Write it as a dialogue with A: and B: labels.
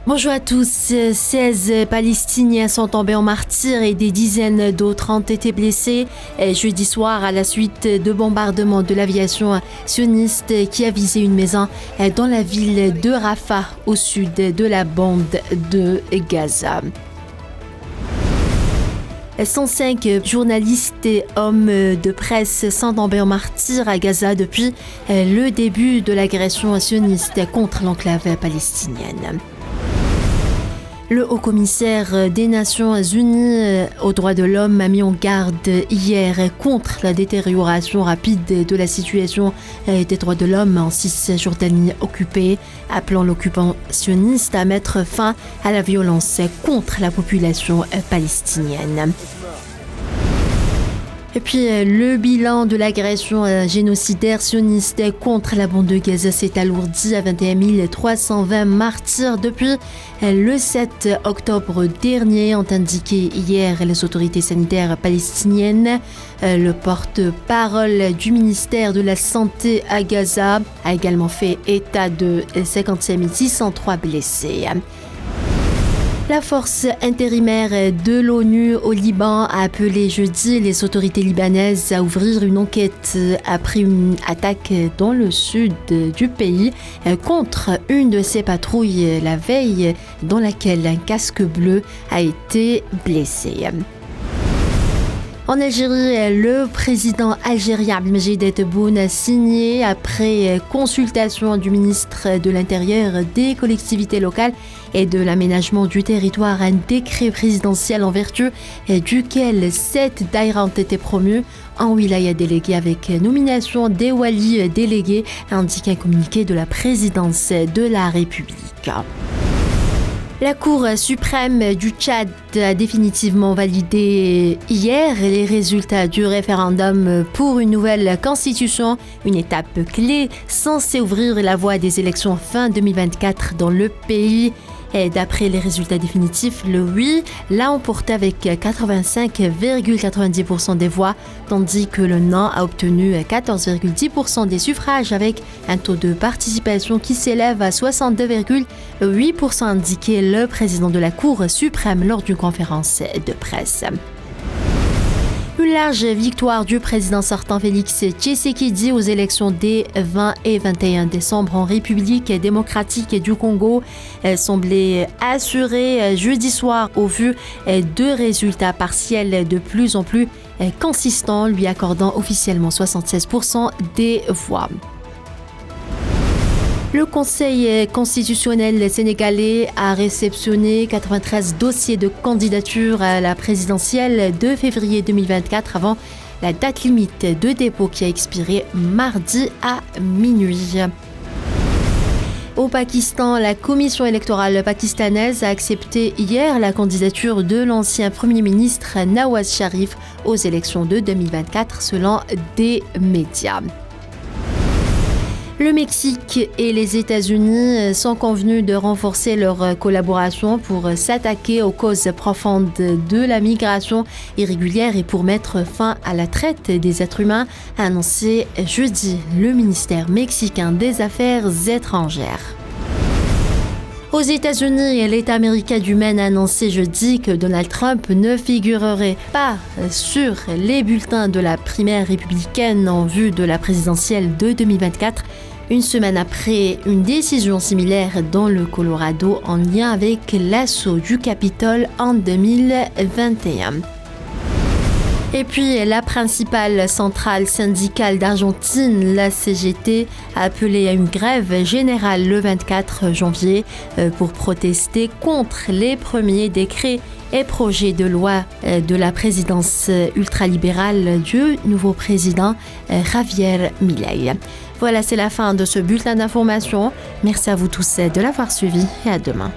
A: Bonjour à tous. 16 Palestiniens sont tombés en martyrs et des dizaines d'autres ont été blessés jeudi soir à la suite de bombardements de l'aviation sioniste qui a visé une maison dans la ville de Rafah au sud de la bande de Gaza. 105 journalistes et hommes de presse sont tombés en martyrs à Gaza depuis le début de l'agression sioniste contre l'enclave palestinienne. Le haut-commissaire des Nations Unies aux droits de l'homme a mis en garde hier contre la détérioration rapide de la situation des droits de l'homme en Cisjordanie occupée, appelant l'occupant sioniste à mettre fin à la violence contre la population palestinienne. Et puis, le bilan de l'agression génocidaire sioniste contre la bande de Gaza s'est alourdi à 21 320 martyrs depuis le 7 octobre dernier, ont indiqué hier les autorités sanitaires palestiniennes. Le porte-parole du ministère de la Santé à Gaza a également fait état de 55 603 blessés. La force intérimaire de l'ONU au Liban a appelé jeudi les autorités libanaises à ouvrir une enquête après une attaque dans le sud du pays contre une de ses patrouilles la veille dans laquelle un casque bleu a été blessé. En Algérie, le président algérien Abdelmadjid Tebboune a signé, après consultation du ministre de l'Intérieur, des collectivités locales et de l'aménagement du territoire, un décret présidentiel en vertu duquel 7 daïras ont été promus en wilaya déléguée avec nomination des walis délégués, indique un communiqué de la présidence de la République. La Cour suprême du Tchad a définitivement validé hier les résultats du référendum pour une nouvelle constitution, une étape clé censée ouvrir la voie des élections fin 2024 dans le pays. Et d'après les résultats définitifs, le oui l'a emporté avec 85,90% des voix, tandis que le non a obtenu 14,10% des suffrages avec un taux de participation qui s'élève à 62,8%, indiqué le président de la Cour suprême lors d'une conférence de presse. Une large victoire du président sortant Félix Tshisekedi aux élections des 20 et 21 décembre en République démocratique du Congo semblait assurée jeudi soir au vu de résultats partiels de plus en plus consistants, lui accordant officiellement 76% des voix. Le Conseil constitutionnel sénégalais a réceptionné 93 dossiers de candidature à la présidentielle de février 2024 avant la date limite de dépôt qui a expiré mardi à minuit. Au Pakistan, la commission électorale pakistanaise a accepté hier la candidature de l'ancien Premier ministre Nawaz Sharif aux élections de 2024 selon des médias. Le Mexique et les États-Unis sont convenus de renforcer leur collaboration pour s'attaquer aux causes profondes de la migration irrégulière et pour mettre fin à la traite des êtres humains, a annoncé jeudi le ministère mexicain des Affaires étrangères. Aux États-Unis, l'État américain du Maine a annoncé jeudi que Donald Trump ne figurerait pas sur les bulletins de la primaire républicaine en vue de la présidentielle de 2024, une semaine après une décision similaire dans le Colorado en lien avec l'assaut du Capitole en 2021. Et puis, la principale centrale syndicale d'Argentine, la CGT, a appelé à une grève générale le 24 janvier pour protester contre les premiers décrets et projets de loi de la présidence ultralibérale du nouveau président Javier Milei. Voilà, c'est la fin de ce bulletin d'information. Merci à vous tous de l'avoir suivi et à demain.